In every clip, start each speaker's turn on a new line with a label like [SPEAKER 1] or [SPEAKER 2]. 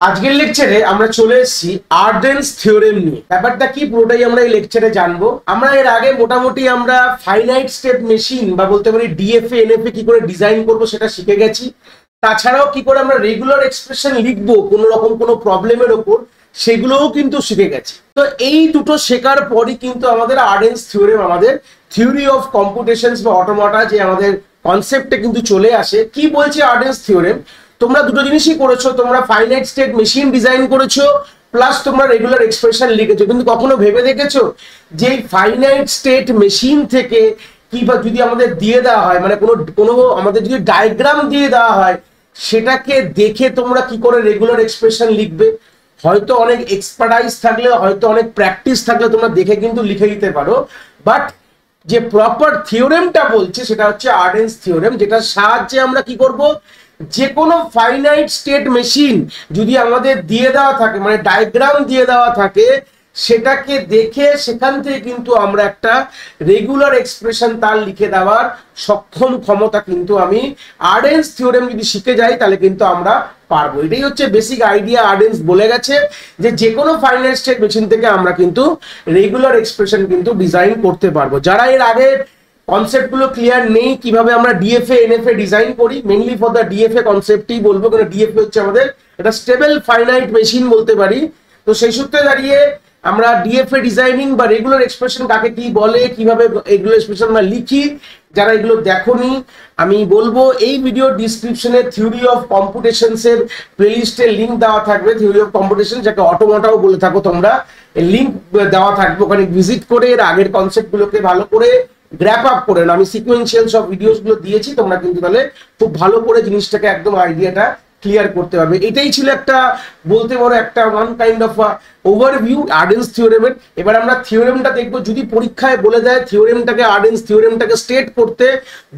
[SPEAKER 1] আজকের লেকচারে আমরা চলে এসেছি আর্ডেন্স থিওরেম নিয়ে। ব্যাপারটা কি পুরোটাই আমরা এই লেকচারে জানবো। আমরা এর আগে মোটামুটি আমরা ফাইনাইট স্টেট মেশিন বা বলতে পারি ডিএফএ এনএফএ কি করে ডিজাইন করব সেটা শিখে গেছি। তাছাড়াও কি করে আমরা রেগুলার এক্সপ্রেশন লিখবো কোনো রকম কোনো প্রবলেমের ওপর, সেগুলোও কিন্তু শিখে গেছি। তো এই দুটো শেখার পরই কিন্তু আমাদের আর্ডেন্স থিওরেম, আমাদের থিওরি অফ কম্পিউটেশনস বা অটোমাটা যে আমাদের কনসেপ্টে কিন্তু চলে আসে। কি বলছে আর্ডেন্স থিওরেম? তোমরা দুটো জিনিসই করেছো, তোমরা ফাইনাইট স্টেট মেশিন ডিজাইন করেছো প্লাস তোমরা রেগুলার এক্সপ্রেশন লিখেছো, কিন্তু কখনো ভেবে দেখেছো যে ফাইনাইট স্টেট মেশিন থেকে কি বা যদি আমাদের দিয়ে দেওয়া হয়, মানে কোনো আমাদের যদি ডায়াগ্রাম দিয়ে দেওয়া হয়, সেটাকে দেখে তোমরা কি করে রেগুলার এক্সপ্রেশন লিখবে? হয়তো অনেক এক্সপার্টাইজ থাকলে, হয়তো অনেক প্র্যাকটিস থাকলে তোমরা দেখে কিন্তু লিখে দিতে পারো, বাট যে প্রপার থিওরেমটা বলছে সেটা হচ্ছে আর্ডেন্স থিওরেম, যেটার সাহায্যে আমরা কি করব, যে কোনো ফাইনাইট স্টেট মেশিন যদি আমাদের দিয়ে দেওয়া থাকে, মানে ডায়াগ্রাম দিয়ে দেওয়া থাকে, সেটাকে দেখে সেখান থেকে কিন্তু আমরা একটা রেগুলার এক্সপ্রেশন তার লিখে দেওয়ার সক্ষম ক্ষমতা কিন্তু আমি আর্ডেন্স থিওরেম যদি শিখে যাই তাহলে কিন্তু আমরা পারবো। এটাই হচ্ছে বেসিক আইডিয়া। আর্ডেন্স বলে গেছে যে কোনো ফাইনাইট স্টেট মেশিন থেকে আমরা কিন্তু রেগুলার এক্সপ্রেশন কিন্তু ডিজাইন করতে পারবো। যারা এর আগে কনসেপ্ট গুলো ক্লিয়ার নেই কিভাবে আমরা ডিএফএ এনএফএ ডিজাইন করি, মেইনলি ফর দ্য ডিএফএ কনসেপ্টই বলবো, কারণ ডিএফএ হচ্ছে আমাদের এটা স্টেবল ফাইনাইট মেশিন বলতে পারি। তো সেই সূত্রে দাঁড়িয়ে আমরা ডিএফএ ডিজাইনিং বা রেগুলার এক্সপ্রেশন কাকে কি বলে, কিভাবে রেগুলার এক্সপ্রেশন আমরা লিখি, যারা এগুলো দেখোনি আমি বলবো এই ভিডিও ডিসক্রিপশনে থিওরি অফ কম্পিউটেশনস এর প্লেলিস্টের লিংক দেওয়া থাকবে। থিওরি অফ কম্পিউটেশন যাকে অটোমাটাও বলে থাকো তোমরা, এই লিংক দেওয়া থাকবে, ওখানে ভিজিট করে এর আগের কনসেপ্ট গুলোকে ভালো করে গ্র্যাপ আপ করে আমি সিকোয়েন্সিয়াল সব ভিডিওস গুলো দিয়েছি, তোমরা কিন্তু তাহলে খুব ভালো করে জিনিসটাকে একদম আইডিয়াটা ক্লিয়ার করতে পারবে। এটাই ছিল একটা বলতে পারো একটা ওয়ান কাইন্ড অফ ওভারভিউ আর্ডেন্স থিওরেমের। এবার আমরা থিওরেমটা দেখবো, যদি পরীক্ষায় বলে দেয় থিওরেমটাকে আর্ডেন্স থিওরেমটাকে স্টেট করতে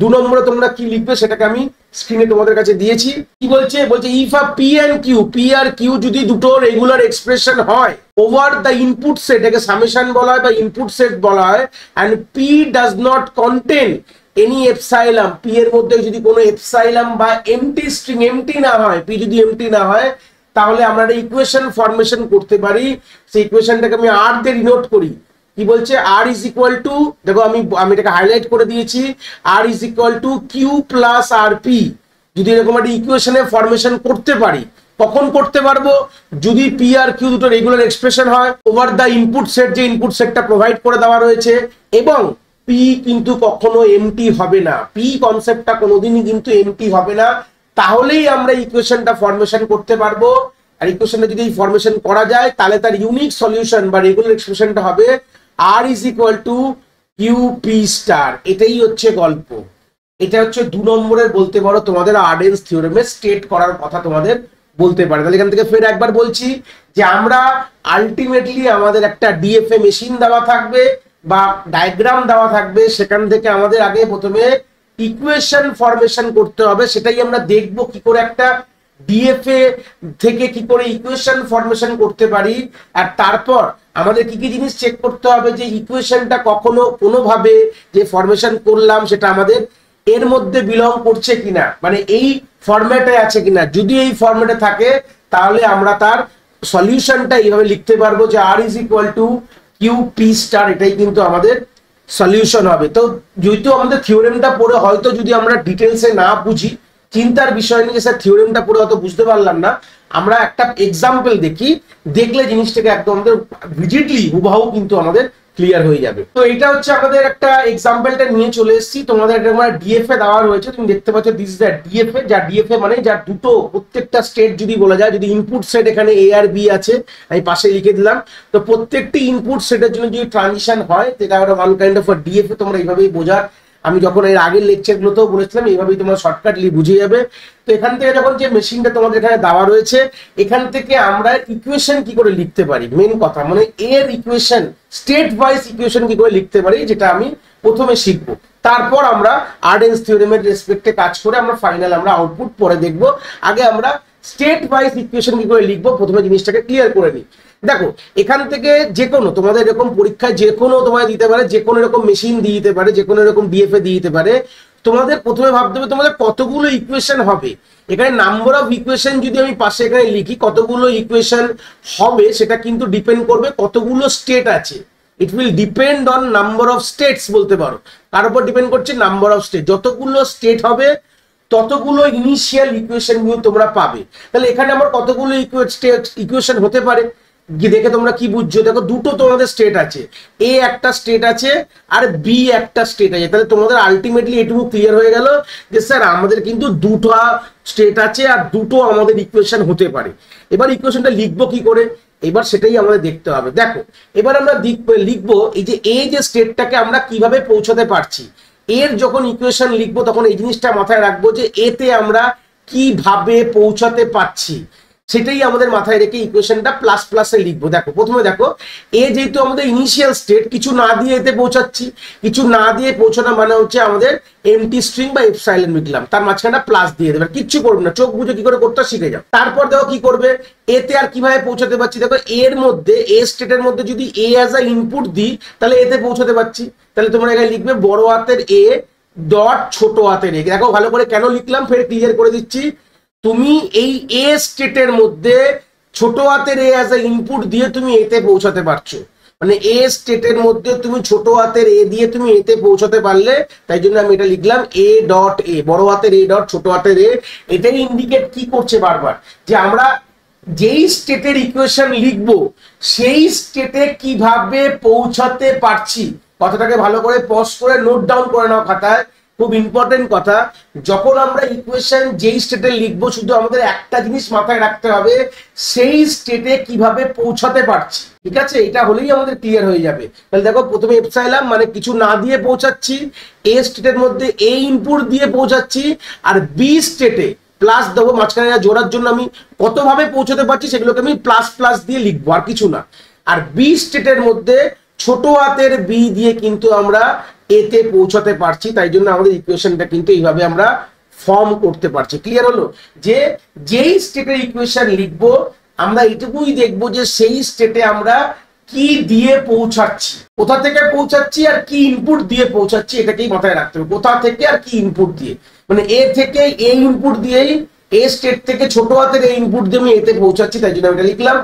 [SPEAKER 1] 2 নম্বরে তোমরা কি লিখবে সেটাকে আমি স্ক্রিনে তোমাদের কাছে দিয়েছি। কি বলছে if a P and Q, P আর কিউ যদি দুটো রেগুলার এক্সপ্রেশন হয় ওভার দ্য ইনপুট সেট, এটাকে সামেশন বলা হয় বা ইনপুট সেট বলা হয়, and P does not contain any epsilon, P এর মধ্যে যদি কোনো এপসাইলাম বা এমটি স্ট্রিং, এমটি না হয়, পি যদি এমটি না হয়, তাহলে আমরা একটা ইকুয়েশন ফরমেশন করতে পারি। সেই ইকুয়েশনটাকে আমি আর দিয়ে ডিনোট করি। কি বলছে? আর ইজ ইকুয়াল টু, দেখো আমি এটাকে হাইলাইট করে দিয়েছি, R is equal to Q plus R P. যদি এরকম একটা ইকুয়েশনে ফরমেশন করতে পারি, কখন করতে পারবো? যদি পি আর কিউ দুটো রেগুলার এক্সপ্রেশন হয় ওভার দ্য ইনপুট সেট, যে ইনপুট সেটটা প্রোভাইড করে দেওয়া রয়েছে, এবং পি কিন্তু কখনো এমটি হবে না, পি কনসেপ্টটা কোনোদিনই কিন্তু এমটি হবে না, তাহলেই আমরা ইকুয়েশনটা ফরমেশন করতে পারবো। আর ইকুয়েশনটা যদি ফরমেশন করা যায় তাহলে তার ইউনিক সলিউশন বা রেগুলার এক্সপ্রেশনটা হবে R is equal to Q P star. এটাই হচ্ছে গল্প। এটা হচ্ছে 2 নম্বরের বলতে পারো তোমাদের আর্ডেন্স থিওরেমে স্টেট করার কথা তোমাদের বলতে পারে। তাহলে এখান থেকে ফের একবার বলছি যে আমরা আলটিমেটলি আমাদের একটা ডিএফএ মেশিন দেওয়া থাকবে বা ডায়াগ্রাম দেওয়া থাকবে, সেখান থেকে আমাদের আগে প্রথমে ইকুয়েশন ফরমেশন করতে হবে। সেটাই আমরা দেখবো কি করে একটা ডিএফএ থেকে কি করে ইকুয়েশন ফরমেশন করতে পারি, আর তারপর আমাদের কি কি জিনিস চেক করতে হবে যে ইকুয়েশনটা কখনো কোনোভাবে যে ফরমেশন করলাম সেটা আমাদের এর মধ্যে বিলং করছে কিনা, মানে এই ফরম্যাটে আছে কিনা। যদি এই ফরম্যাটে থাকে তাহলে আমরা তার সলিউশনটা এইভাবে লিখতে পারবো যে R is equal to Q P star. এটাই কিন্তু আমাদের সলিউশন হবে। তো যেহেতু আমাদের থিওরেমটা পড়ে হয়তো যদি আমরা ডিটেলসে না বুঝি, চিন্তার বিষয় নিয়ে স্যার থিওরেমটা পড়ে হয়তো বুঝতে পারলাম না, আমরা একটা এক্সাম্পল দেখি, দেখলে জিনিসটাকে একদম আমাদের ভিজিটলি হুবহু কিন্তু আমাদের ক্লিয়ার হয়ে যাবে। তো এটা হচ্ছে আমাদের একটা এক্সাম্পলটা নিয়ে চলে এসেছি। তোমাদের একটা ডিএফএ দেওয়া রয়েছে, তুমি দেখতে পাচ্ছ দিস ইজ দ্য ডিএফএ। যা ডিএফএ মানে যার দুটো প্রত্যেকটা স্টেট যদি বলা যায়, যদি ইনপুট সেট এখানে এ আর বি আছে, আমি পাশে লিখে দিলাম, তো প্রত্যেকটি ইনপুট সেটের জন্য যদি ট্রানজিশন হয় সেটা একটা ওয়ান কাইন্ড অফ ডিএফএ। তোমরা এইভাবেই বোঝার, আমি যখন এর আগের লেকচার গুলোতেও বলেছিলাম এইভাবেই তোমরা শর্টকাটলি বুঝে যাবে। তো এখান থেকে যখন যে মেশিনটা তোমাদের এখানে দেওয়া রয়েছে, এখান থেকে আমরা ইকুয়েশন কি করে লিখতে পারি, মেন কথা মানে এর ইকুয়েশন স্টেট ওয়াইজ ইকুয়েশন কি করে লিখতে পারি, যেটা আমি প্রথমে শিখবো। তারপর আমরা আর্ডেন্স থিওরেমের রেসপেক্টে কাজ করে আমরা ফাইনাল আমরা আউটপুট পরে দেখবো। আগে আমরা স্টেট ওয়াইজ ইকুয়েশন কি করে লিখবো প্রথমে জিনিসটাকে ক্লিয়ার করে নিই। দেখো এখান থেকে যে কোনো তোমাদের এরকম পরীক্ষায় যে কোনো তোমায় দিতে পারে, যে কোনো এরকম মেশিন দিয়ে দিতে পারে, যে কোনো এরকম ডিএফএ দিয়ে দিতে পারে। তোমাদের প্রথমে ভাবতে হবে তোমাদের কতগুলো ইকুয়েশন হবে। এখানে নাম্বার অফ ইকুয়েশন যদি আমি পাশে এখানে লিখি কতগুলো ইকুয়েশন হবে সেটা কিন্তু ডিপেন্ড করবে কতগুলো স্টেট আছে। It will depend on number of states বলতে পারো, তার উপর ডিপেন্ড করছে নাম্বার অফ স্টেট। যতগুলো স্টেট হবে ততগুলো ইনিশিয়াল ইকুয়েশন গুলো তোমরা পাবে। তাহলে এখানে আমার কতগুলো ইকুয়েশন হতে পারে দেখে তোমরা কি বুঝছো, দেখো দুটো তোমাদের স্টেট আছে, এ একটা স্টেট আছে আর বি একটা স্টেট আছে। তাহলে তোমাদের আলটিমেটলি এটুকু ক্লিয়ার হয়ে গেল যে স্যার আমাদের কিন্তু দুটো স্টেট আছে আর দুটো আমাদের ইকুয়েশন হতে পারে। এবার ইকুয়েশনটা লিখবো কি করে, এবার সেটাই আমাদের দেখতে হবে। দেখো এবার আমরা লিখবো এই যে স্টেটটাকে আমরা কিভাবে পৌঁছাতে পারছি। এর যখন ইকুয়েশন লিখবো তখন এই জিনিসটা মাথায় রাখবো যে এতে আমরা কিভাবে পৌঁছাতে পারছি, সেটাই আমাদের মাথায় রেখে ইকুয়েশনটা প্লাস প্লাসে লিখবো। দেখো প্রথমে দেখো এ যেহেতু আমাদের ইনিশিয়াল স্টেট, কিছু না দিয়ে এতে পৌঁছাচ্ছি, কিছু না দিয়ে পৌঁছানো মানে হচ্ছে আমাদের এমটি স্ট্রিং বা এপসাইলন লিখলাম, তার মাঝখানে প্লাস দিয়ে দেবে, কিচ্ছু করবে না, চোখ বুঝে কি করে করতে শিখে যাও। তারপর দেখো কি করবে, এতে আর কিভাবে পৌঁছাতে পারছি, দেখো এর মধ্যে এ স্টেটের মধ্যে যদি এ অ্যাজ আ ইনপুট দিই তাহলে এতে পৌঁছাতে পারছি। তাহলে তোমরা এখানে লিখবে বড় হাতের এ ডট ছোট হাতের এ। দেখো ভালো করে কেন লিখলাম ফের ক্লিয়ার করে দিচ্ছি। তুমি এই এ স্টেটের মধ্যে ছোট হাতের এ অ্যাজ আ ইনপুট দিয়ে তুমি এতে পৌঁছাতে পারছো, মানে এ স্টেটের মধ্যে তুমি ছোট হাতের এ দিয়ে তুমি এতে পৌঁছাতে পারলে, তাই জন্য আমি এটা লিখলাম এ ডট এ, বড় হাতের এ ডট ছোট হাতের এ। এটাই ইন্ডিকেট কি করছে বারবার যে আমরা যেই স্টেটের ইকুয়েশন লিখবো সেই স্টেটে কিভাবে পৌঁছাতে পারছি। কথাটাকে ভালো করে পজ করে নোট ডাউন করে নাও খাতায়, খুব ইম্পর্টেন্ট কথা। যখন আমরা ইকুয়েশন যেই স্টেটে লিখবো শুধু আমাদের একটা জিনিস মাথায় রাখতে হবে, সেই স্টেটে কিভাবে পৌঁছাতে পারছি, ঠিক আছে? এটা হলেই আমাদের ক্লিয়ার হয়ে যাবে। তাহলে দেখো প্রথমে এপসাইলন মানে কিছু না দিয়ে পৌঁছাচ্ছি, এ স্টেটের মধ্যে এ ইনপুট দিয়ে পৌঁছাচ্ছি, আর বি স্টেটে প্লাস দেবো মাঝখানে জোড়ার জন্য আমি কতভাবে পৌঁছাতে পারছি সেগুলোকে আমি প্লাস প্লাস দিয়ে লিখবো, আর কিছু না। আর বি স্টেটের মধ্যে ছোট হাতের বি দিয়ে কিন্তু আমরা এতে পৌঁছাতে পারছি, তাই জন্য আমাদের ইকুয়েশনটা কিন্তু এইভাবে আমরা ফর্ম করতে পারছি। ক্লিয়ার হলো যে যেই স্টেটের ইকুয়েশন লিখবো আমরা এটুকুই দেখবো যে সেই স্টেটে আমরা কি দিয়ে পৌঁছাচ্ছি, কোথা থেকে পৌঁছাচ্ছি আর কি ইনপুট দিয়ে পৌঁছাচ্ছি, এটাকেই মাথায় রাখতে হবে। কোথা থেকে আর কি ইনপুট দিয়ে, মানে এ থেকে এ ইনপুট দিয়েই এ স্টেট থেকে ছোট হাতের এ ইনপুট দিয়ে আমি এতে পৌঁছাচ্ছি, তাই জন্য এটা লিখলাম।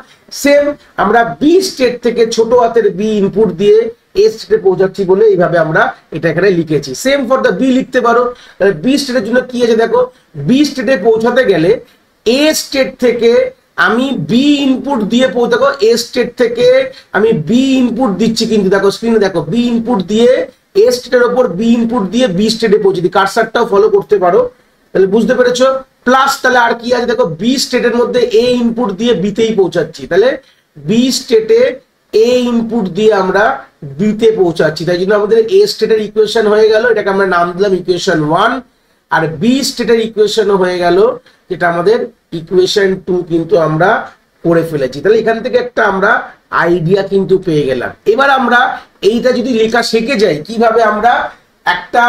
[SPEAKER 1] সেম আমরা বি স্টেট থেকে ছোট হাতের বি ইনপুট দিয়ে এ স্টেটে পৌঁছাচ্ছি বলে এইভাবে আমরা এটা এখানে লিখেছি। সেম ফর দ্য বি লিখতে পারো। বি স্টেটের জন্য কি আছে দেখো, বি স্টেটে পৌঁছাতে গেলে এ স্টেট থেকে আমি বি ইনপুট দিয়ে দেখো এ স্টেট থেকে আমি বি ইনপুট দিচ্ছি, কিন্তু দেখো স্ক্রিনে দেখো বি ইনপুট দিয়ে এ স্টেটের ওপর বি ইনপুট দিয়ে বি স্টেটে পৌঁছে দিই, কারসারটাও ফলো করতে পারো, তাহলে বুঝতে পেরেছো। প্লাস তাহলে আর কি আছে দেখো, বি স্টেটের মধ্যে এ ইনপুট দিয়ে বিতেই পৌঁছাচ্ছি, তাহলে বি স্টেটে এ ইনপুট দিয়ে আমরা বিতে পৌঁছাচ্ছি, তাই জন্য আমাদের এ স্টেটের ইকুয়েশন হয়ে গেল, এটাকে আমরা নাম দিলাম ইকুয়েশন 1। আর বি স্টেটের ইকুয়েশনও হয়ে গেল, যেটা আমাদের ইকুয়েশন 2 কিন্তু আমরা করে ফেলেছি। তাহলে এখান থেকে একটা আমরা আইডিয়া কিন্তু পেয়ে গেলাম। এবার আমরা এইটা যদি লেখা শিখে যাই কিভাবে আমরা একটা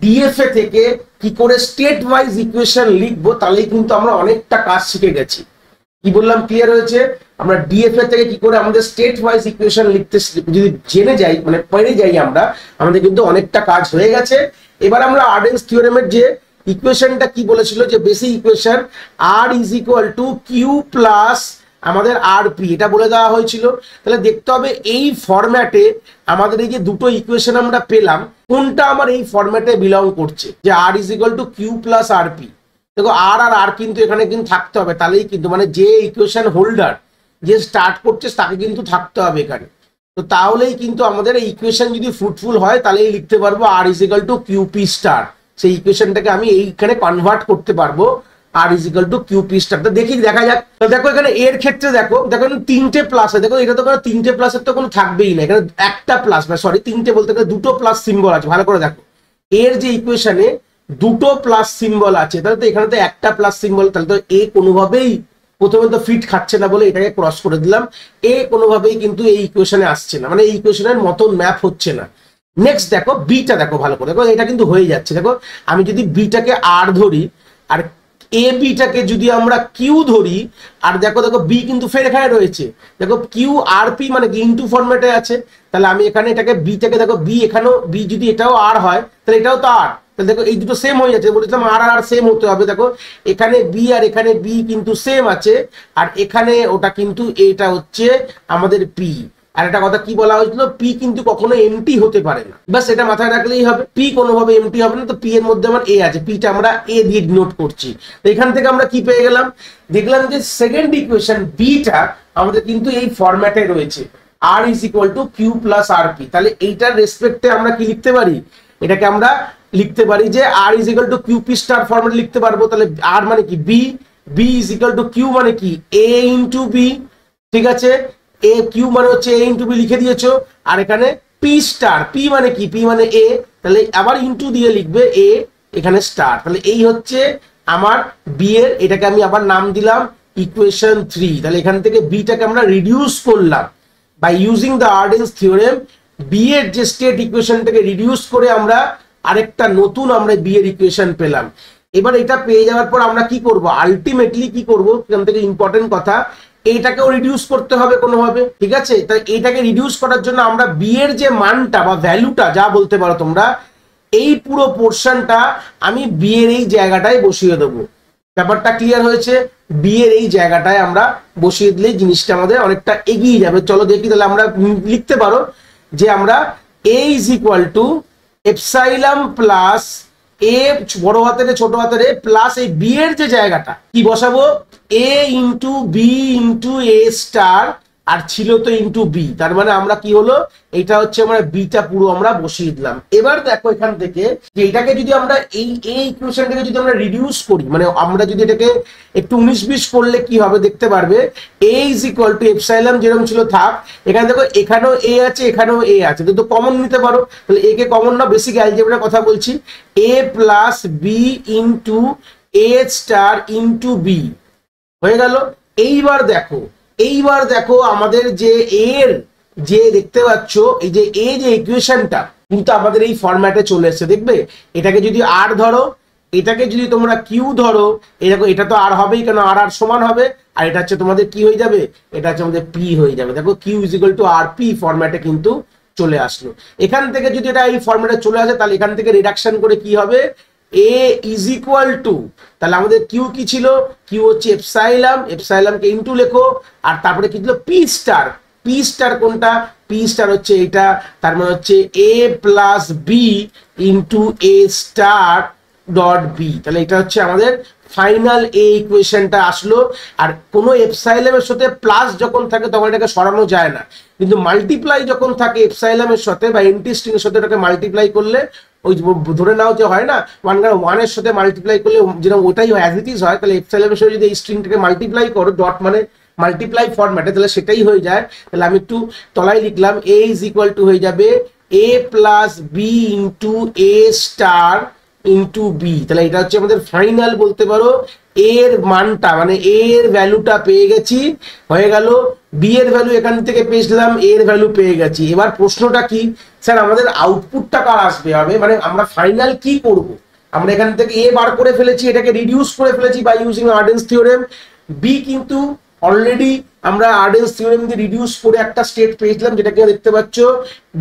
[SPEAKER 1] ডিএফএ থেকে কি করে স্টেট ওয়াইজ ইকুয়েশন লিখবো, তাহলেই কিন্তু আমরা অনেকটা কাজ শিখে গেছি। কি বললাম ক্লিয়ার হয়েছে? আমরা ডিএফএ থেকে কি করে আমাদের স্টেট ওয়াইজ ইকুয়েশন লিখতে যদি জেনে যাই, মানে পেরে যাই আমরা, আমাদের কিন্তু অনেকটা কাজ হয়ে গেছে। এবার আমরা আর্ডেন্স থিওরেমের যে ইকুয়েশনটা কি বলেছিল যে basic equation R is equal to Q plus আমাদের আর পি, এটা বলে দেওয়া হয়েছিল। তাহলে দেখতে হবে এই ফরম্যাটে আমাদের এই যে দুটো ইকুয়েশন আমরা পেলাম কোনটা আমার এই ফরম্যাটে বিলং করছে, যে R is equal to Q plus R P. দেখো আর আর আর কিন্তু এখানে কিন্তু থাকতে হবে, তাহলেই কিন্তু মানে যে ইকুয়েশন হোল্ডার যে স্টার্ট করছে তাকে কিন্তু থাকতে হবে এখানে। তো তাহলেই কিন্তু আমাদের এই ইকুয়েশন যদি ফ্রুটফুল হয় তাহলেই লিখতে পারবো R is equal to Q P star. সেই ইকুয়েশনটাকে আমি এইখানে কনভার্ট করতে পারবো R is equal to Q P star. তো দেখা যাক। তো দেখো এখানে এর ক্ষেত্রে দেখো তিনটে প্লাস, দেখো এটা তো তিনটে প্লাসের তো কোনো থাকবেই না, এখানে একটা প্লাস, সরি তিনটে বলতে গেলে দুটো প্লাস সিম্বল আছে। ভালো করে দেখো এর যে ইকুয়েশনে দুটো প্লাস সিম্বল আছে, তাহলে তো এখানে তো একটা প্লাস সিম্বল, তাহলে তো এ কোনোভাবেই প্রথমে তো ফিট খাচ্ছে না বলে এটাকে ক্রস করে দিলাম, এ কোনোভাবেই কিন্তু এই ইকুয়েশনে আসছে না, মানে এই ইকুয়েশনের মতন ম্যাপ হচ্ছে না। নেক্সট দেখো বিটা, দেখো ভালো করে দেখো এটা কিন্তু হয়ে যাচ্ছে। দেখো আমি যদি বিটাকে আর ধরি আর এ বিটাকে যদি আমরা কিউ ধরি, আর দেখো বি কিন্তু ফের এখানে রয়েছে, দেখো কিউ আর পি মানে কি ইনটু ফরম্যাটে আছে, তাহলে আমি এখানে এটাকে বিটাকে দেখো বি এখানেও বি যদি এটাও আর হয় তাহলে এটাও তো আর, তাহলে দেখো এই দুটো সেম হয়ে যাচ্ছে, বলেছিলাম আর আর সেম হতে হবে। দেখো এখানে বি আর এখানে বি কিন্তু সেম আছে, আর এখানে ওটা কিন্তু এটা হচ্ছে আমাদের পি। আর একটা কথা কি বলা হয়েছিল, পি কিন্তু কখনো এমটি হতে পারে না, বাস এটা মাথায় রাখলেই হবে। পি কোনোভাবে এমটি হবে না, তো পি এর মধ্যে আমার এ আছে, পিটা আমরা এ দিয়ে ডিনোট করছি। তো এখান থেকে আমরা কি পেয়ে গেলাম, দেখলাম যে সেকেন্ড ইকুয়েশন বিটা আমাদের কিন্তু এই ফরম্যাটে রয়েছে, R is equal to Q plus R P. তাহলে এইটার রেসপেক্টে আমরা কি লিখতে পারি, এটাকে আমরা লিখতে পারি যে R is equal to Q P star ফরম্যাটে লিখতে পারবো। তাহলে আর মানে কি B, B is equal to Q মানে কি এ ইন্টু বি, ঠিক আছে, এ কিউ মানে হচ্ছে এ ইন্টু বি লিখে দিয়েছো, আর এখানে পি স্টার, পি মানে কি, পি মানে এ, তাহলে আবার ইন্টু দিয়ে লিখবে এ, এখানে স্টার। তাহলে এই হচ্ছে আমার বি এর, এটাকে আমি আবার নাম দিলাম ইকুয়েশন 3। তাহলে এখান থেকে বিটাকে আমরা রিডিউস করলাম by using the Arden's theorem. B এর যে স্টেট ইকুয়েশনটাকে রিডিউস করে আমরা আরেকটা নতুন আমরা বি এর ইকুয়েশন পেলাম। এবার এটা পেয়ে যাওয়ার পর আমরা কি করব, আলটিমেটলি কি করব, এখান থেকে ইম্পর্টেন্ট কথা, এইটাকেও রিডিউস করতে হবে কোনোভাবে, ঠিক আছে। তাই এইটাকে রিডিউস করার জন্য আমরা বি এর যে মানটা বা ভ্যালুটা যা বলতে পারো তোমরা, এই পুরো পোর্শনটা আমি বি এর এই জায়গাটায় বসিয়ে দেবো। ব্যাপারটা ক্লিয়ার হয়েছে, বি এর এই জায়গাটায় আমরা বসিয়ে দিলে জিনিসটা আমাদের অনেকটা এগিয়ে যাবে। চলো দেখি, তাহলে আমরা লিখতে পারো যে আমরা এ is equal to epsilon plus এ বড় হাতের ছোট হাতের প্লাস এই বি এর যে জায়গাটা কি বসাবো, এ into B into A star, আর ছিল তো ইন্টু বি, তার মানে আমরা কি হলো, এটা হচ্ছে আমরা বিটা পুরো আমরা বসিয়ে দিলাম। এবার দেখো এখান থেকে যে এটাকে যদি আমরা এই ইকুয়েশনটাকে যদি আমরা রিডিউস করি, মানে আমরা যদি এটাকে একটু 19-20 করলে কি হবে দেখতে পারবে, এ ইজ ইকুয়াল টু এপসাইলন যেরকম ছিল থাক, এখানে দেখো এখানেও এ আছে এখানেও এ আছে, তো কমন নিতে পারো। তাহলে এ কে কমন না, বেসিক অ্যালজেব্রার কথা বলছি, এ plus B into A star into B হয়ে গেল। এইবার দেখো আমাদের যে এর যে দেখতে পাচ্ছ এই যে এ যে ইকুয়েশনটা কিন্তু আমাদের এই ফরম্যাটে চলে এসেছে। দেখবে এটাকে যদি আর ধরো, এটাকে যদি তোমরা কিউ ধরো, এই দেখো এটা তো আর হবেই, কেন আর আর সমান হবে, আর এটা হচ্ছে তোমাদের কি হয়ে যাবে, এটা হচ্ছে আমাদের পি হয়ে যাবে। দেখো Q is equal to R P ফরম্যাটে কিন্তু চলে আসলো। এখান থেকে যদি এটা এই ফরম্যাটে চলে আসে, তাহলে এখান থেকে রিডাকশন করে কি হবে, এ ইজ ইকুয়াল টু, তাহলে আমাদের কিউ কি ছিল, কিউ হচ্ছে এপসাইলামকে ইনটু লেখো, আর তারপরে কি ছিল পি স্টার, পি স্টার কোনটা, পি স্টার হচ্ছে এইটা, তার মানে হচ্ছে এ plus B into A star dot B. তাহলে এটা হচ্ছে আমাদের ফাইনাল এ ইকুয়েশনটা আসলো। আর কোনো এপসাইলামের সাথে প্লাস যখন থাকে তখন এটাকে সরানো যায় না, কিন্তু মাল্টিপ্লাই যখন থাকে এপসাইলামের সাথে বা এন্টি স্ট্রিং এর সাথে এটাকে মাল্টিপ্লাই করলে, ওই ধরে নাও যে হয় না 1 সাথে মাল্টিপ্লাই করলে যেরকম ওটাই অ্যাজ ইট ইজ হয়, তাহলে এপসাইলামের সাথে যদি এই স্ট্রিংটাকে মাল্টিপ্লাই করো ডট মানে মাল্টিপ্লাই ফরম্যাটে, তাহলে সেটাই হয়ে যায়। তাহলে আমি একটু তলায় লিখলাম এ ইজ ইকুয়াল টু হয়ে যাবে এ plus B into A star into B. তাহলে এটা হচ্ছে আমাদের ফাইনাল বলতে পারো এর মানটা, মানে এর ভ্যালুটা পেয়ে গেছি, হয়ে গেল। বি এর ভ্যালু এখান থেকে পেয়েছিলাম, এর ভ্যালু পেয়ে গেছি। এবার প্রশ্নটা কি, স্যার আমাদের আউটপুটটা কার আসবে হবে, মানে আমরা ফাইনাল কি করব, আমরা এখান থেকে এ বার করে ফেলেছি, এটাকে রিডিউস করে ফেলেছি by using Arden's theorem. B কিন্তু অলরেডি আমরা আর্ডেন্স থিওরেম দিয়ে রিডিউস করে একটা স্টেট পেয়েছিলাম, যেটাকে দেখতে পাচ্ছ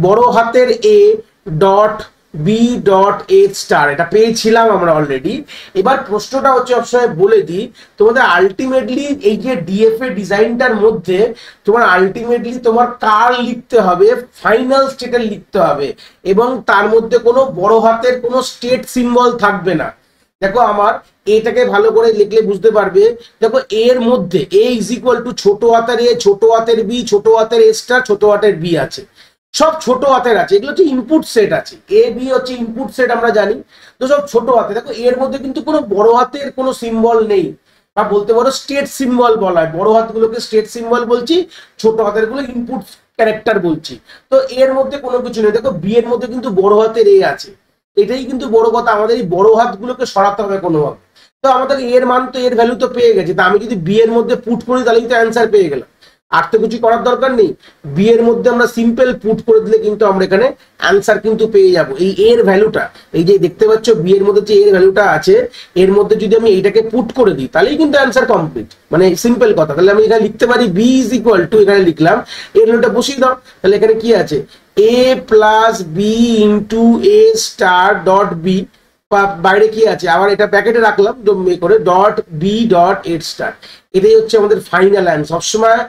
[SPEAKER 1] বড় হাতের A dot B dot A star, এটা পেয়েছিলাম আমরা অলরেডি। এবার প্রশ্নটা হচ্ছে সবসময় বলে দিই তোমাদের, আলটিমেটলি এই যে ডিএফএ ডিজাইনটার মধ্যে তোমার আলটিমেটলি তোমার কার লিখতে হবে, ফাইনাল স্টেটের লিখতে হবে, এবং তার মধ্যে কোনো বড় হাতের কোনো স্টেট সিম্বল থাকবে না। দেখো আমার এটাকে ভালো করে লিখলে বুঝতে পারবে, দেখো এর মধ্যে এ ইজ ইকুয়াল টু ছোট হাতের এ, ছোট হাতের বি, ছোট হাতের এ স্টার, ছোট হাতের বি আছে, সব ছোট হাতের আছে, এগুলো হচ্ছে ইনপুট সেট আছে, এ বি হচ্ছে ইনপুট সেট আমরা জানি, তো সব ছোট হাতে। দেখো এর মধ্যে কিন্তু কোনো বড় হাতের কোনো সিম্বল নেই, বা বলতে পারো স্টেট সিম্বল বলা হয়, বড় হাতগুলোকে স্টেট সিম্বল বলছি, ছোট হাতের গুলো ইনপুট ক্যারেক্টার বলছি। তো এর মধ্যে কোনো কিছু নেই। দেখো বি এর মধ্যে কিন্তু বড় হাতের এ আছে, এটাই কিন্তু বড় কথা, আমাদের এই বড় হাতগুলোকে সরাতে হবে কোনোভাবে। তো আমাদের এর মান তো এর ভ্যালু তো পেয়ে গেছে, তা আমি যদি বি এর মধ্যে পুট করি তাহলে কিন্তু অ্যান্সার পেয়ে গেলাম, আর তো কিছু করার দরকার নেই। বি এর মধ্যে আমরা সিম্পল পুট করে দিলে কিন্তু আমরা এখানে অ্যান্সার কিন্তু পেয়ে যাব। এই এর ভ্যালুটা, এই যে দেখতে পাচ্ছ বি এর মধ্যে যে এর ভ্যালুটা আছে, এর মধ্যে যদি আমি এইটাকে পুট করে দিই তাহলেই কিন্তু অ্যান্সার কমপ্লিট, মানে সিম্পল কথা। তাহলে আমি এখানে লিখতে পারি বি ইজ ইকুয়াল টু, এখানে লিখলাম এর ভ্যালুটা বসিয়ে দাও, তাহলে এখানে কি আছে A plus B into A star dot B, বাইরে কি আছে, আবার এটা প্যাকেটে রাখলাম করে ডট বি ডট এড স্টার, এটাই হচ্ছে আমাদের ফাইনাল অ্যান্সার। সবসময়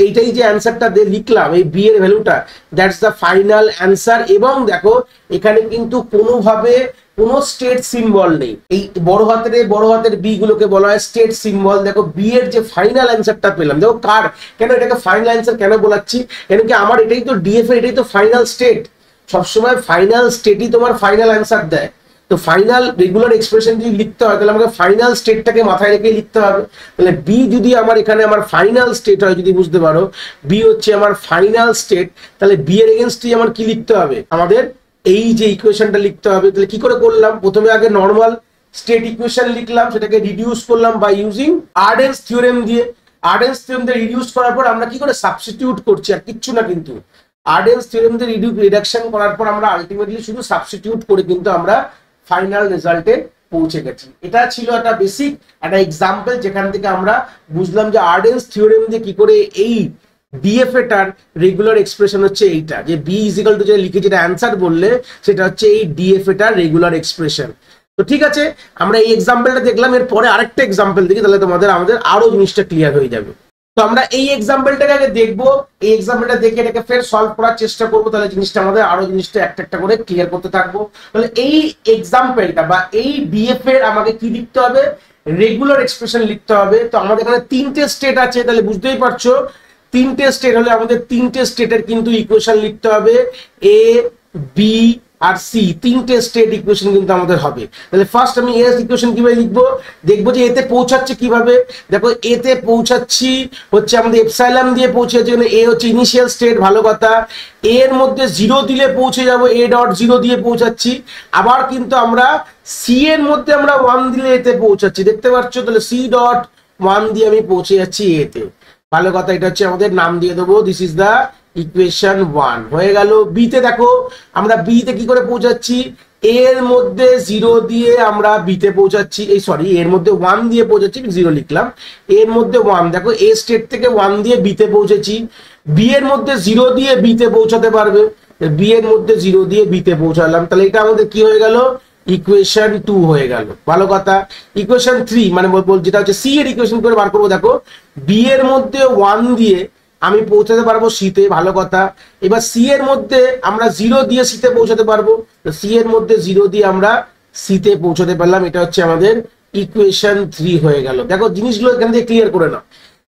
[SPEAKER 1] এইটাই যে অ্যান্সারটা লিখলাম, এই বি এর ভ্যালুটা, দ্যাটস দ্য ফাইনাল অ্যান্সার। এবং দেখো এখানে কিন্তু কোনোভাবে কোনো স্টেট সিম্বল নেই, এই বড় হাতের বি গুলোকে বলা হয় স্টেট সিম্বল। দেখো বি এর যে ফাইনাল অ্যান্সারটা পেলাম, দেখো কার, কেন এটাকে ফাইনাল অ্যান্সার কেন বলাচ্ছি, কেন কি আমার এটাই তো ডিএফ এর, এটাই তো ফাইনাল স্টেট। সবসময় ফাইনাল স্টেটই তোমার ফাইনাল অ্যান্সার দেয়। তো ফাইনাল রেগুলার এক্সপ্রেশন যদি লিখতে হয় তাহলে আমাকে ফাইনাল স্টেটটাকে মাথায় রেখে লিখতে হবে। তাহলে বি যদি আমার এখানে আমার ফাইনাল স্টেট হয়, যদি বুঝতে পারো বি হচ্ছে আমার ফাইনাল স্টেট, তাহলে বি এর এগেনস্টে আমার কি লিখতে হবে, আমাদের এই যে ইকুয়েশনটা লিখতে হবে। তাহলে কি করে করলাম, প্রথমে আগে নর্মাল স্টেট ইকুয়েশন লিখলাম, সেটাকে রিডিউস করলাম বাই ইউজিং আর্ডেন্স থিওরেম দিয়ে। আর্ডেন্স থিওরেম দিয়ে রিডিউস করার পর আমরা কি করে সাবস্টিটিউট করছি, আর কিচ্ছু না, কিন্তু আর্ডেন্স থিওরেম দিয়ে রিডাকশন করার পর আমরা আলটিমেটলি শুধু সাবস্টিটিউট করে কিন্তু আমরা ফাইনাল রেজাল্টে পৌঁছে গেছি। এটা ছিল একটা বেসিক একটা এক্সাম্পল, যেখান থেকে আমরা বুঝলাম যে আর্ডেন্স থিওরেম দিয়ে কি করে এই ডিএফএ টার রেগুলার এক্সপ্রেশন হচ্ছে এইটা, যে বি ইজিক্যাল টু যে লিখে যেটা অ্যান্সার বললে সেটা হচ্ছে এই ডিএফএ টার রেগুলার এক্সপ্রেশন। তো ঠিক আছে, আমরা এই এক্সাম্পলটা দেখলাম, এর পরে আরেকটা এক্সাম্পল দেখি, তাহলে আমাদের আরো জিনিসটা ক্লিয়ার হয়ে যাবে। তো আমরা এই এক্সাম্পলটাকে আগে দেখবো, এই এক্সাম্পলটা দেখে এটাকে ফের সলভ করার চেষ্টা করবো, তাহলে জিনিসটা আমাদের আরো জিনিসটা একটা একটা করে ক্লিয়ার করতে থাকবো। তাহলে এই এক্সাম্পলটা বা এই ডিএফ এর আমাকে কি লিখতে হবে, রেগুলার এক্সপ্রেশন লিখতে হবে। তো আমাদের এখানে তিনটে স্টেট আছে, তাহলে বুঝতেই পারছো তিনটে স্টেট হলে আমাদের তিনটে স্টেটের কিন্তু ইকুয়েশন লিখতে হবে, এ বি আর সি, তিনটে স্টেট ইকুয়েশন কিন্তু আমাদের হবে। তাহলে ফার্স্ট আমি এর ইকুয়েশন কিভাবে লিখবো, দেখবো যে এতে পৌঁছাচ্ছে কিভাবে। দেখো এতে পৌঁছাচ্ছি হচ্ছে আমাদের এপসাইলন দিয়ে পৌঁছেছে, এ হচ্ছে ইনিশিয়াল স্টেট, ভালো কথা। এর মধ্যে জিরো দিলে পৌঁছে যাবো, এ ডট জিরো দিয়ে পৌঁছাচ্ছি। আবার কিন্তু আমরা সি এর মধ্যে আমরা 1 দিলে এতে পৌঁছাচ্ছি, দেখতে পাচ্ছ। তাহলে সি ডট 1 দিয়ে আমি পৌঁছে যাচ্ছি এতে, ভালো কথা। এটা হচ্ছে আমাদের নাম দিয়ে দেবো, দিস ইজ দা ইকুয়েশন 1 হয়ে গেল। বিতে দেখো আমরা বিতে কি করে পৌঁছাচ্ছি, এর মধ্যে 0 দিয়ে আমরা বিতে পৌঁছাচ্ছি, এই সরি এর মধ্যে 1 দিয়ে পৌঁছাচ্ছি, 0 লিখলাম, এর মধ্যে 1, দেখো এ স্টেট থেকে 1 দিয়ে বিতে পৌঁছেছি। বি এর মধ্যে 0 দিয়ে বিতে পৌঁছাতে পারবে, বি এর মধ্যে 0 দিয়ে বিতে পৌঁছালাম, তাহলে এটা আমাদের কি হয়ে গেল, ইকুয়েশন 2 হয়ে গেল, ভালো কথা। ইকুয়েশন 3 মানে যেটা হচ্ছে সি এর ইকুয়েশন করে বার করবো, দেখো বি এর মধ্যে 1 দিয়ে আমি পৌঁছাতে পারবো সিতে, ভালো কথা। এবার সি এর মধ্যে আমরা 0 দিয়ে সিতে পৌঁছাতে পারবো, সি এর মধ্যে 0 দিয়ে আমরা সিতে পৌঁছাতে পারলাম, এটা হচ্ছে আমাদের ইকুয়েশন 3 হয়ে গেল। দেখো জিনিসগুলো এখান থেকে ক্লিয়ার করে নাও,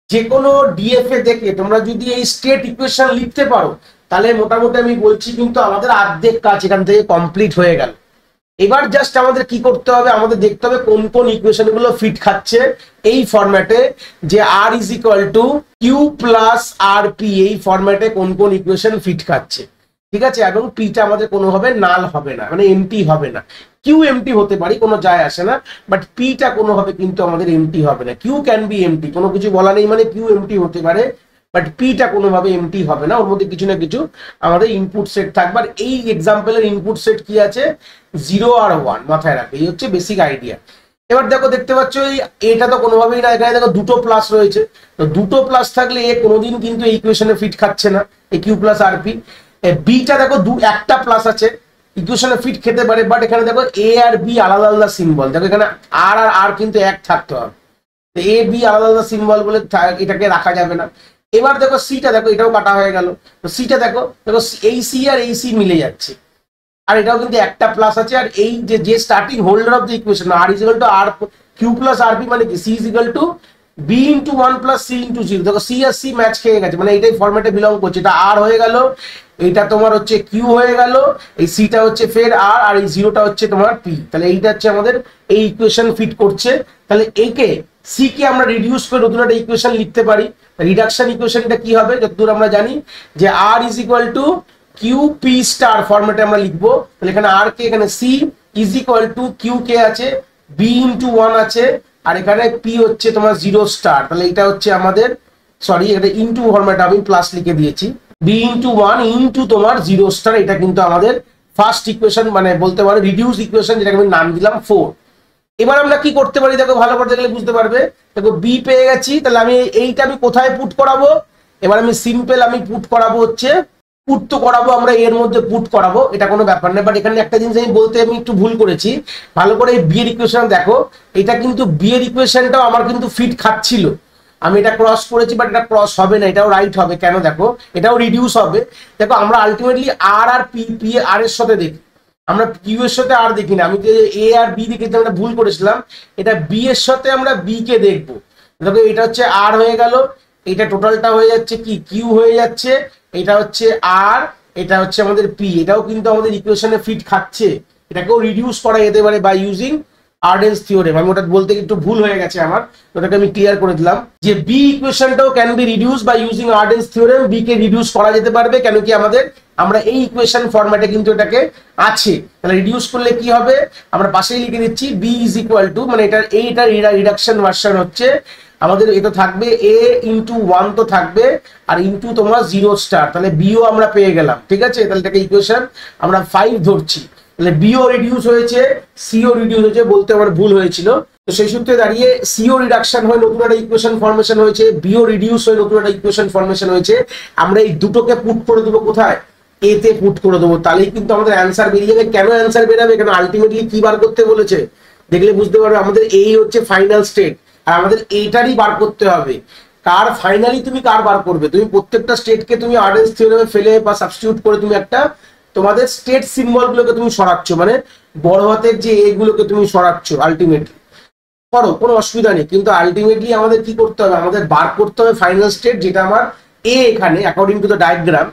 [SPEAKER 1] যে কোনো ডিএফএ দেখে তোমরা যদি এই স্টেট ইকুয়েশন লিখতে পারো, তাহলে মোটামুটি আমি বলছি কিন্তু আমাদের অর্ধেক কাজ এখান থেকে কমপ্লিট হয়ে গেল। এবার জাস্ট আমাদের কি করতে হবে, আমাদের দেখতে হবে কোন কোন ইকুয়েশন গুলো ফিট খাচ্ছে এই ফরম্যাটে, যে R is equal to Q plus R P, এই ফরম্যাটে কোন কোন ইকুয়েশন ফিট খাচ্ছে, ঠিক আছে। এবং পিটা আমাদের কোনোভাবে নাল হবে না, মানে এমটি হবে না। কিউ এমটি হতে পারি, কোনো যায় আসে না, বাট পিটা কোনোভাবে কিন্তু আমাদের এমটি হবে না। কিউ ক্যান বি এমটি, কোনো কিছু বলা নেই, মানে কিউ এমটি হতে পারে, বাট পিটা কোনোভাবে এমটি হবে না, ওর মধ্যে কিছু না কিছু আমাদের ইনপুট সেট থাকবে। আর এই এক্সাম্পলের ইনপুট সেট কি আছে, 0 আর 1, মাথায় রাখবে, এই হচ্ছে বেসিক আইডিয়া। এবার দেখো দেখতে পাচ্ছ এটা তো কোনোভাবেই না, এখানে দেখো দুটো প্লাস রয়েছে, তো দুটো প্লাস থাকলে এ কোনোদিন কিন্তু এই ইকুয়েশনে ফিট খাচ্ছে না, এই Q plus R P. Beta দেখো একটা প্লাস আছে, ইকুয়েশনে ফিট খেতে পারে, বাট এখানে দেখো এ আর বি আলাদা আলাদা সিম্বল, দেখো এখানে আর আর আর কিন্তু এক থাকতে হবে, এ বি আলাদা আলাদা সিম্বল বলে এটাকে রাখা যাবে না। এবার দেখো সিটা দেখো, এটাও কাটা হয়ে গেল, তো সিটা দেখো দেখো এই সি আর এই সি মিলে যাচ্ছে, আর এটাও কিন্তু একটা প্লাস আছে। আর এই যে starting holder of the equation R is equal to R Q plus R P, মানে কি C is equal to B into 1 plus C into 0, দেখো সি আর সি ম্যাচ খেয়ে গেছে, মানে এইটাই ফরম্যাটে বিলং করছে। এটা আর হয়ে গেল, এটা তোমার হচ্ছে কিউ হয়ে গেল, এই সিটা হচ্ছে ফের আর, আর এই 0টা হচ্ছে তোমার পি, তাহলে এইটা হচ্ছে আমাদের এই ইকুয়েশন ফিট করছে। তাহলে একে সি কে আমরা রিডিউস করে নতুন একটা ইকুয়েশন লিখতে পারি। রিডাকশন ইকুয়েশনটা কি হবে, যতদূর আমরা জানি যে R is equal to Q P star ফরম্যাটে আমরা লিখবো। তাহলে এখানে আর কে, এখানে C is equal to Q কে আছে, বি ইন্টু 1 আছে, আর এখানে পি হচ্ছে তোমার 0 স্টার। তাহলে এটা হচ্ছে আমাদের, সরি এটা ইন্টু ফরম্যাটে আমি প্লাস লিখে দিয়েছি, বি ইন্টু 1 ইন্টু তোমার 0 স্টার, এটা কিন্তু আমাদের ফার্স্ট ইকুয়েশন, মানে বলতে পারো রিডিউস ইকুয়েশন, যেটাকে আমি নাম দিলাম 4। এবার আমরা কি করতে পারি, দেখো ভালো করে দেখলে বুঝতে পারবে। দেখো বি পেয়ে গেছি, তাহলে আমি এইটা আমি কোথায় পুট করাবো, এবার আমি সিম্পল আমি পুট করাবো হচ্ছে পুট তো করাবো আমরা, এর মধ্যে পুট করাবো, এটা কোনো ব্যাপার না। বাট এখানে একটা জিনিস আমি বলতে আমি একটু ভুল করেছি, ভালো করে এই বি এর ইকুয়েশন দেখো, এটা কিন্তু বি এর ইকুয়েশনটাও আমার কিন্তু ফিট খাচ্ছিল, আমি এটা ক্রস করেছি বাট এটা ক্রস হবে না, এটাও রাইট হবে কেন দেখো, এটাও রিডিউস হবে। দেখো আমরা আলটিমেটলি আর আর পি, পি আর এর সাথে দেখি, আমরা কিউ এর সাথে আর দেখি না। আমি যে এ আর বি দেখেছি আমরা ভুল করেছিলাম, এটা বি এর সাথে আমরা বি কে দেখবো। দেখো এটা হচ্ছে আর হয়ে গেল, এটা টোটালটা হয়ে যাচ্ছে কি কিউ হয়ে যাচ্ছে, এটা হচ্ছে আর, এটা হচ্ছে আমাদের পি, এটাও কিন্তু আমাদের ইকুয়েশনে ফিট খাচ্ছে, এটাকেও রিডিউস করা যেতে পারে বাই ইউজিং আর্ডেন্স থিওরেম। আমি ওটা বলতে একটু ভুল হয়ে গেছে আমার, ওটাকে আমি ক্লিয়ার করে দিলাম যে বি ইকুয়েশনটাও can be reduce by using Arden's theorem, B কে রিডিউস করা যেতে পারবে কেন কি আমাদের আমরা এই ইকুয়েশন ফরম্যাটে কিন্তু এটাকে আছে। তাহলে রিডিউস করলে কি হবে, আমরা পাশেই লিখে দিচ্ছি বি ইজ ইকুয়াল টু, মানে এইটা রিডাকশন ভার্সন হচ্ছে আমাদের, এটা থাকবে এ ইন্টু 1 তো থাকবে আর ইন্টু তোমার 0 স্টার, তাহলে বিও আমরা পেয়ে গেলাম, ঠিক আছে। তাহলে এটাকে ইকুয়েশন আমরা 5 ধরছি, তাহলে বিও রিডিউস হয়েছে, সিও রিডিউস হয়েছে, বলতে আমার ভুল হয়েছিল। তো সেই সূত্রে দাঁড়িয়ে সিও রিডাকশন হয়ে নতুন একটা ইকুয়েশন ফরমেশন হয়েছে, বিও রিডিউস হয়ে নতুন একটা ইকুয়েশন ফরমেশন হয়েছে। আমরা এই দুটোকে পুট করে দেবো কোথায়, এ তে পুট করে দেবো, তাহলেই কিন্তু আমাদের অ্যান্সার বেরিয়ে যাবে। কেন অ্যান্সার বেরাবে, কেন আলটিমেটলি কি বার করতে বলেছে দেখলে বুঝতে পারবে, আমাদের এই হচ্ছে ফাইনাল স্টেট আর আমাদের এইটারই বার করতে হবে। কার ফাইনালি তুমি কার বার করবে, তুমি প্রত্যেকটা স্টেটকে তুমি আর্ডেন্স থিওরেমে ফেলে বা সাবস্টিটিউট করে তুমি একটা তোমাদের স্টেট সিম্বল গুলোকে তুমি সরাচ্ছ, মানে বড় হাতের যে এগুলোকে তুমি সরাচ্ছ, আলটিমেটলি করো কোনো অসুবিধা নেই, কিন্তু আলটিমেটলি আমাদের কি করতে হবে, আমাদের বার করতে হবে ফাইনাল স্টেট, যেটা আমার এ এখানে অ্যাকর্ডিং টু দ্য ডায়াগ্রাম,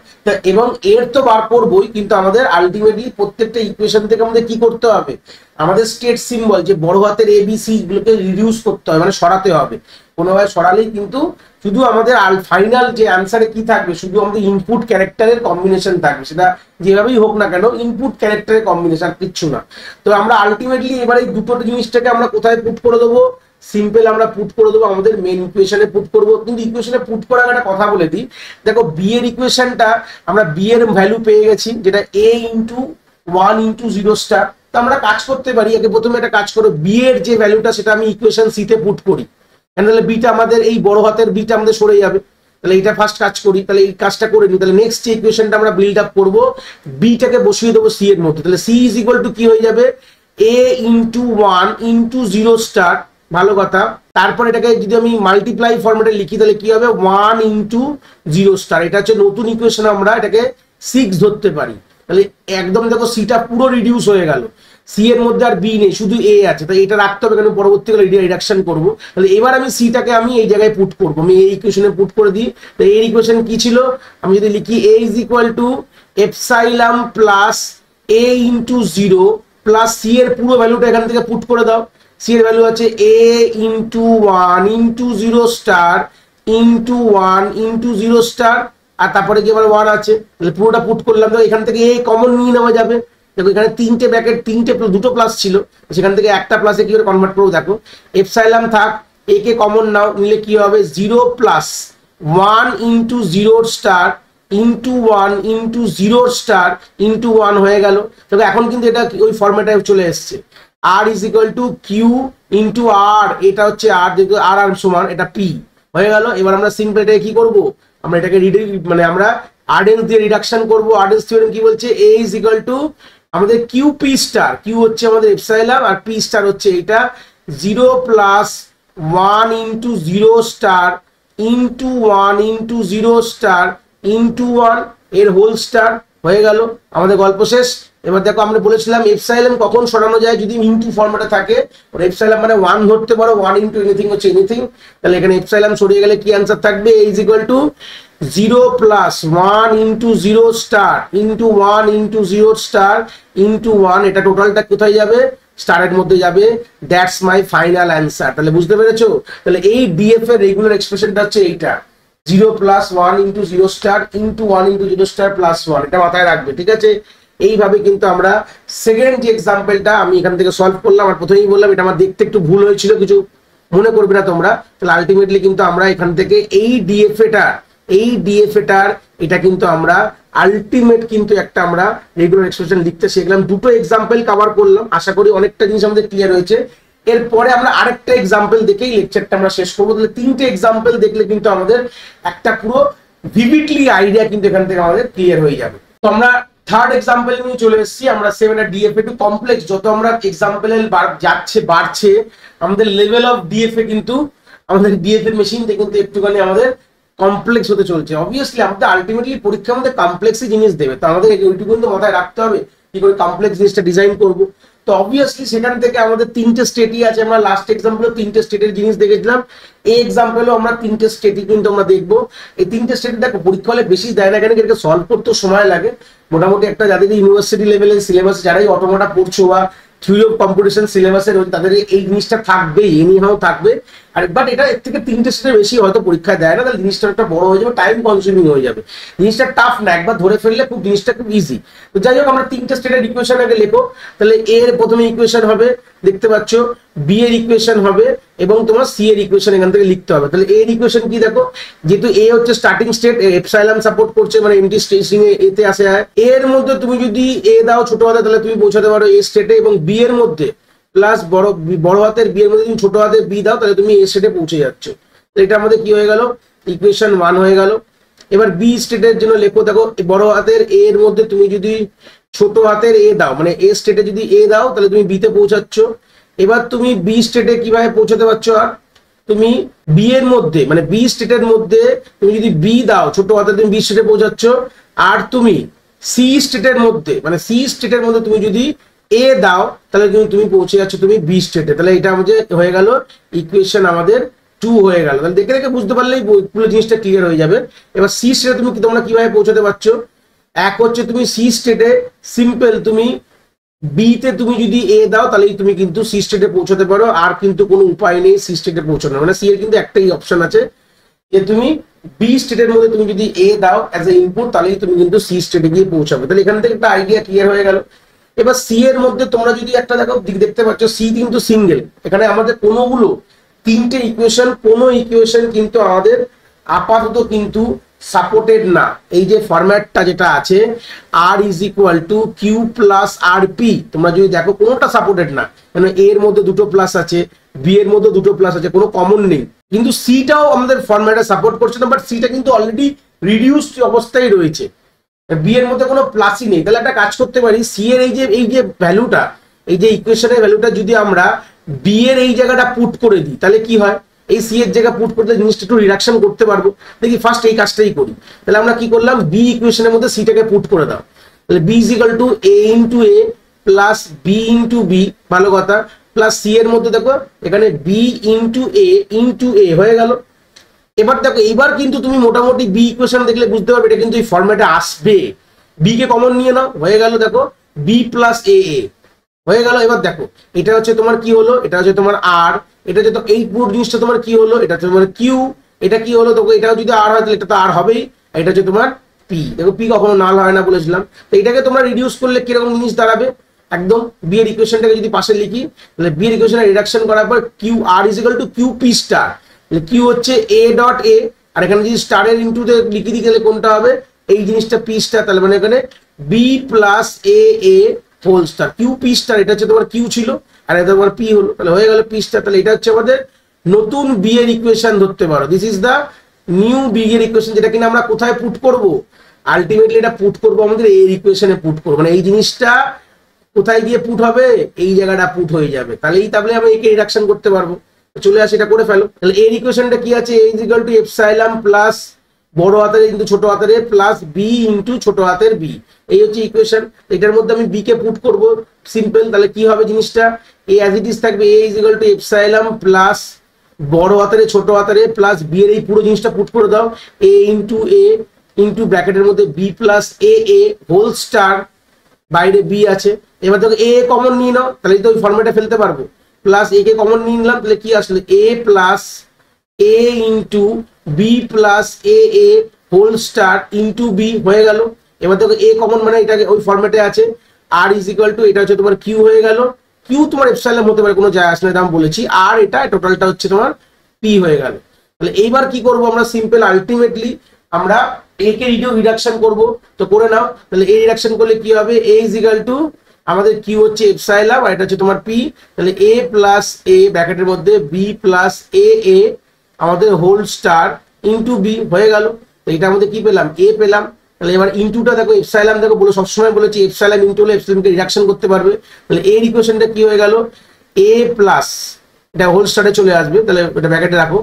[SPEAKER 1] এবং এর তো বার করবোই, কিন্তু আমাদের আলটিমেটলি প্রত্যেকটা ইকুয়েশন থেকে আমাদের কি করতে হবে, আমাদের স্টেট সিম্বল যে বড় হাতের এ বি সি গুলোকে রিডিউস করতে হবে, মানে সরাতে হবে। কোনোভাবে সরালেই কিন্তু শুধু আমাদের ফাইনাল যে অ্যান্সারে কি থাকবে, শুধু আমাদের ইনপুট ক্যারেক্টারের কম্বিনেশন থাকবে, সেটা যেভাবেই হোক না কেন ইনপুট ক্যারেক্টারের কম্বিনেশন, কিচ্ছু না। তো আমরা আলটিমেটলি এবার এই দুটো জিনিসটাকে আমরা কোথায় পুট করে দেবো, সিম্পল আমরা পুট করে দেবো আমাদের মেন ইকুয়েশনে পুট করবো। কিন্তু ইকুয়েশনে পুট করার একটা কথা বলে দিই, দেখো বি এর ইকুয়েশনটা আমরা বি এর ভ্যালু পেয়ে গেছি, যেটা এ ইন্টু 1 ইন্টু 0 স্টার। তো আমরা কাজ করতে পারি, আগে প্রথমে একটা কাজ করো, বি এর যে ভ্যালুটা সেটা আমি ইকুয়েশন সি তে পুট করি, তাহলে বিটা আমাদের এই বড় হাতের বিটা আমাদের সরে যাবে। তাহলে এটা ফার্স্ট কাজ করি, তাহলে এই কাজটা করে নিই। তাহলে নেক্সট যে ইকুয়েশনটা আমরা বিল্ড আপ করবো, বিটাকে বসিয়ে দেবো সি এর মধ্যে, তাহলে সি ইজ ইকুয়াল টু কি হয়ে যাবে, এ ইন্টু 1 ইন্টু 0 স্টার, ভালো কথা। তারপর এটাকে যদি আমি মাল্টিপ্লাই ফরম্যাটে লিখি তাহলে কি হবে, 1 ইন্টু 0 স্টার, এটা হচ্ছে নতুন ইকুয়েশন, আমরা এটাকে 6 ধরতে পারি। তাহলে একদম দেখো সিটা পুরো রিডিউস হয়ে গেল, সি এর মধ্যে আর বি নেই, শুধু এ আছে, তাই এটা রাখতে হবে কেন, পরবর্তীকালে রিডাকশন করবো। তাহলে এবার আমি সিটাকে আমি এই জায়গায় পুট করবো, আমি এই ইকুয়েশনে পুট করে দিই। তো এর ইকুয়েশন কি ছিল, আমি যদি লিখি A is equal to epsilon plus A into 0 plus C এর পুরো ভ্যালুটা এখান থেকে পুট করে দাও। সি এর ভ্যালু আছে A into 1 into 0 star into 1 into 0 star, আর তারপরে কি আমার 1 আছে, তাহলে পুরোটা পুট করলাম। তো এখান থেকে এই কমন নিয়ে নেওয়া যাবে, দেখো এখানে তিনটে ব্র্যাকেট, দুটো প্লাস ছিল, সেখান থেকে একটা প্লাসে কি করে কনভার্ট করবো, দেখো এপসাইলাম থাক, এ কে কমন নাও, নিলে কি হবে 0 plus 1 into 0 star into 1 into 0 star into 1 হয়ে গেল। দেখো এখন কিন্তু এটা ওই ফরম্যাটে চলে এসছে, R is equal to Q into R, এটা হচ্ছে আর, দেখো আর আর সমান এটা পি হয়ে গেল। এবার আমরা সিম্পল এটাকে কি করবো, আমরা এটাকে মানে আমরা আর্ডেন্স দিয়ে রিডাকশন করবো। আর্ডেন্স থিওরেম কি বলছে, এ ইজ ইকুয়াল টু আমাদের কিউ পি স্টার, কিউ হচ্ছে আমাদের এপসাইলাম আর পি স্টার হচ্ছে এটা, 0 plus 1 into 0 star into 1 into 0 star into 1 এর হোল স্টার হয়ে গেল, আমাদের গল্প শেষ। এবার দেখো আমরা বলেছিলাম এপসাইলাম কখন সরানো যায়, যদি ইনটু ফরম্যাটে থাকে, এপসাইলাম মানে 1 ধরতে পারো, 1 ইনটু এনিথিং হচ্ছে এনিথিং। তাহলে এখানে এপসাইলাম সরিয়ে গেলে কি অ্যান্সার থাকবে, A is equal to 0 plus 1 into 0 star into 1 into 0 star into 1, এটা টোটালটা কোথায় যাবে, স্টারের মধ্যে যাবে। That's my final answer. তাহলে বুঝতে পেরেছো, তাহলে এই ডিএফ এর রেগুলার এক্সপ্রেশনটা হচ্ছে এইটা, 0 plus 1 into 0 star into 1 into 0 star plus 1, এটা মাথায় রাখবে, ঠিক আছে। এইভাবে কিন্তু আমরা সেকেন্ড যে এক্সাম্পলটা আমি এখান থেকে সলভ করলাম, আর প্রথমেই বললাম এটা আমার দেখতে একটু ভুল হয়েছিল, কিছু মনে করবে না তোমরা। তাহলে আলটিমেটলি কিন্তু আমরা এখান থেকে এই ডিএফএটার এটা কিন্তু আমরা আলটিমেট কিন্তু একটা আমরা রেগুলার এক্সপ্রেশন লিখতে শিখলাম। দুটো এক্সাম্পল কভার করলাম, আশা করি অনেকটা জিনিস আমাদের ক্লিয়ার হয়েছে। এরপরে আমরা আরেকটা এক্সাম্পল দেখেই লেকচারটা আমরা শেষ করবো। তাহলে তিনটে এক্সাম্পল দেখলে কিন্তু আমাদের একটা পুরো ভিভিডলি আইডিয়া কিন্তু এখান থেকে আমাদের ক্লিয়ার হয়ে যাবে। তো আমরা থার্ড এক্সাম্পল নিয়ে চলে এসেছি। আমরা সেভেন ডিএফএ টু কমপ্লেক্স, যত আমরা এক্সাম্পলের যাচ্ছে বাড়ছে আমাদের লেভেল অফ ডিএফএ, কিন্তু আমাদের ডিএফএ মেশিন কিন্তু একটুখানি আমাদের কমপ্লেক্স হতে চলছে। অবভিয়াসলি আমাদের আলটিমেটলি পরীক্ষা আমাদের কমপ্লেক্সই জিনিস দেবে, তো আমাদের ওইটুকু কিন্তু মাথায় রাখতে হবে কি করে কমপ্লেক্স জিনিসটা ডিজাইন করব। তো অবভিয়াসলি সেখান থেকে আমাদের তিনটে স্টেটই আছে। আমরা লাস্ট এক্সাম্পলে তিনটে স্টেটের জিনিস দেখেছিলাম, এই এক্সাম্পলেও আমরা তিনটে স্টেটই কিন্তু আমরা দেখবো। এই তিনটে স্টেটে দেখো পরীক্ষা হলে বেশি দেয় না, কেন এটাকে সলভ করতে সময় লাগে। মোটামুটি একটা যাদের ইউনিভার্সিটি লেভেলের সিলেবাস, যারাই অটোমোটা পড়ছো বা থিওরি অফ কম্পিটিশন সিলেবাসের তাদের এই জিনিসটা থাকবে, এনিহাও থাকবে। আর বাট এটা এর থেকে তিনটে স্টেটের বেশি হয়তো পরীক্ষায় দেয় না, তাহলে জিনিসটা একটা বড় হয়ে যাবে, টাইম কনজিউমিং হয়ে যাবে। জিনিসটা টাফ না, একবার ধরে ফেললে খুব জিনিসটা খুব ইজি। তো যাই হোক, আমরা তিনটে স্টেটের ইকুয়েশন আগে লেখো। তাহলে এ এর প্রথমে ইকুয়েশন হবে, দেখতে পাচ্ছ, বি এর ইকুয়েশন হবে, এবং তোমার সি এর ইকুয়েশন এখান থেকে লিখতে হবে। তাহলে এর ইকুয়েশন কি দেখো, যেহেতু এ হচ্ছে স্টার্টিং স্টেট, এপসাইলন সাপোর্ট করছে, মানে এমটি স্টেজিং এতে আসে। এর মধ্যে তুমি যদি এ দাও ছোট হাতে, তাহলে তুমি পৌঁছাতে পারো এ স্টেটে, এবং বি এর মধ্যে প্লাস বড় হাতের বি এর মধ্যে তুমি ছোট হাতের বি দাও, তাহলে তুমি এ স্টেটে পৌঁছে যাচ্ছ। তো এটা আমাদের কি হয়ে গেল, ইকুয়েশন 1 হয়ে গেল। এবার বি স্টেটের জন্য লেখো, দেখো বড় হাতের এ এর মধ্যে তুমি যদি ছোট হাতের এ দাও, মানে এ স্টেটে যদি এ দাও, তাহলে তুমি বি তে পৌঁছাচ্ছ। এবার তুমি বি স্টেটে কিভাবে পৌঁছাতে পারছো, আর তুমি বি এর মধ্যে মানে বি স্টেটের মধ্যে তুমি যদি বি দাও ছোট হাতে, তুমি বি স্টেটে পৌঁছাচ্ছ। আর তুমি সি স্টেটের মধ্যে মানে সি স্টেটের মধ্যে তুমি যদি এ দাও, তাহলে তুমি পৌঁছে যাচ্ছ তুমি বি স্টেটে। তাহলে এটা আমাদের হয়ে গেল ইকুয়েশন আমাদের 2 হয়ে গেল। তাহলে দেখে দেখে বুঝতে পারলেই পুরো জিনিসটা ক্লিয়ার হয়ে যাবে। এবার সি স্টেটে তোমরা কিভাবে পৌঁছাতে পারছো, এক হচ্ছে তুমি সি স্টেটে সিম্পল তুমি বি তে তুমি যদি এ দাও, তাহলে তুমি কিন্তু সি স্টেটে পৌঁছাতে পারো। আর কিন্তু কোনো উপায় নেই সি স্টেটে পৌঁছানোর, মানে সি এর কিন্তু একটাই অপশন আছে যে তুমি বি স্টেটের মধ্যে তুমি যদি এ দাও অ্যাজ এ ইনপুট, তাহলেই তুমি কিন্তু সি স্টেটে গিয়ে পৌঁছাবে। তাহলে এখান থেকে একটা আইডিয়া ক্লিয়ার হয়ে গেল। এবার সি এর মধ্যে তোমরা যদি একটা দেখো, দেখতে পাচ্ছ সি কিন্তু সিঙ্গেল, এখানে আমাদের কোনোগুলো তিনটে ইকুয়েশন, কোনো ইকুয়েশন কিন্তু আমাদের আপাতত কিন্তু সাপোর্টেড না। এই যে ফরম্যাটটা যেটা আছে R is equal to Q plus R P, তোমরা যদি দেখো কোনোটা সাপোর্টেড না, মানে এ এর মধ্যে দুটো প্লাস আছে, বি এর মধ্যে দুটো প্লাস আছে, কোনো কমন নেই। কিন্তু সিটাও আমাদের ফরম্যাটে সাপোর্ট করছে না, বাট সিটা কিন্তু অলরেডি রিডিউসড অবস্থায় রয়েছে, বি এর মধ্যে কোনো প্লাসই নেই। তাহলে একটা কাজ করতে পারি, সি এর এই যে ভ্যালুটা, এই যে ইকুয়েশনের ভ্যালুটা যদি আমরা বি এর এই জায়গাটা পুট করে দিই, তাহলে কি হয়, এই সি এর জায়গা পুট করতে জিনিসটা একটু রিডাকশন করতে পারবো। দেখি ফার্স্ট এই কাজটাই করি। তাহলে আমরা কি করলাম, বি ইকুয়েশনের মধ্যে সিটাকে পুট করে দাও। তাহলে B is equal to A into A plus B into B, ভালো কথা, প্লাস সি এর মধ্যে দেখো এখানে বি ইন্টু এ হয়ে গেল। এবার দেখো এইবার কিন্তু তুমি মোটামুটি বি ইকুয়েশন দেখলে বুঝতে পারবে এটা কিন্তু এই ফরম্যাটে আসবে। বি কে কমন নিয়ে নাও, হয়ে গেল, দেখো বি প্লাস এ হয়ে গেল। এবার দেখো এটা হচ্ছে তোমার কি হলো, এটা হচ্ছে তোমার আর, এটা হচ্ছে এই পুরো জিনিসটা তোমার কি হলো, এটা হচ্ছে তোমার কিউ, এটা কি হলো, দেখো এটাও যদি আর হয় তাহলে এটা তো আর হবেই, এটা হচ্ছে তোমার পি। দেখো পি কখনো নাল হয় না বলেছিলাম। তো এটাকে তোমরা রিডিউস করলে কিরকম জিনিস দাঁড়াবে, একদম বি এর ইকুয়েশনটাকে যদি পাশে লিখি, তাহলে বি এর ইকুয়েশনে রিডাকশন করার পর Q R is equal to Q P star. Q হচ্ছে এ ডট এ, আর এখানে যদি স্টারের ইনটুতে লিখে দিই তাহলে কোনটা হবে, এই জিনিসটা পি স্টার। তাহলে মানে এখানে B plus A whole star, Q P star, এটা হচ্ছে তোমার কিউ ছিল আর এটা তোমার পি হলো, তাহলে হয়ে গেল পি স্টার। তাহলে এটা হচ্ছে আমাদের নতুন বি এর ইকুয়েশন ধরতে পারো, this is the new B এর ইকুয়েশন, যেটা কিনা আমরা কোথায় পুট করব, আলটিমেটলি এটা পুট করবো আমাদের এই ইকুয়েশনে পুট করবো, মানে এই জিনিসটা কোথায় গিয়ে পুট হবে, এই জায়গাটা পুট হয়ে যাবে। তাহলে আমি একে রিডাকশন করতে পারবো। চলে আসে, এটা করে ফেলো। তাহলে এর ইকুয়েশনটা কি আছে, A is equal to epsilon plus বড় হাতের ইনটু ছোট হাতের এ প্লাস বি ইনটু ছোট হাতের বি, এই হচ্ছে ইকুয়েশন। এটার মধ্যে আমি বি কে পুট করব, সিম্পল। তাহলে কি হবে জিনিসটা, এ অ্যাজ ইট ইজ থাকবে, A is equal to epsilon plus বড় হাতের ছোট হাতের এ প্লাস বি এর এই পুরো জিনিসটা পুট করে দাও, এ ইনটু ব্র্যাকেটের মধ্যে B plus A whole star, বাইরে বি আছে। এবার দেখো এ কমন নিয়ে নাও, তাহলে তো ওই ফরম্যাটে ফেলতে পারবো, প্লাস এ কে কমন নিয়ে নিলাম, তাহলে কি আসলে এ plus A into B plus A whole star into B হয়ে গেল। এবার দেখো এ কমন মানে এটাকে ওই ফরম্যাটে আছে, আর ইজ ইকুয়াল টু এটা হচ্ছে তোমার কিউ হয়ে গেল, কিউ তোমার এপসাইলন হতে পারে, কোনো যায় আসে না, দাম বলেছি, আর এটা টোটালটা হচ্ছে তোমার পি হয়ে গেল। তাহলে এইবার কি করব আমরা, সিম্পল আলটিমেটলি আমরা এ কে রিডাকশন করব, তো করে নাও। তাহলে এ রিডাকশন করলে কি হবে, এ ইজ ইকুয়াল টু আমাদের কিউ হচ্ছে এপসাইলন আর এটা হচ্ছে তোমার পি, তাহলে এ প্লাস এ ব্র্যাকেটের মধ্যে বি প্লাস এ আমাদের হোল স্টার ইনটু বি হয়ে গেল। এটার মধ্যে কি পেলাম, এ পেলাম। তাহলে এবার ইনটুটা দেখো, এপসাইলন দেখো, বলে সবসময় বলেছি এপসাইলন ইনটু হলে এপসাইলনকে রিডাকশন করতে পারবে। তাহলে এর ইকুয়েশনটা কি হয়ে গেল, এ প্লাস, এটা হোল স্টারে চলে আসবে, তাহলে এটা ব্র্যাকেটে রাখো,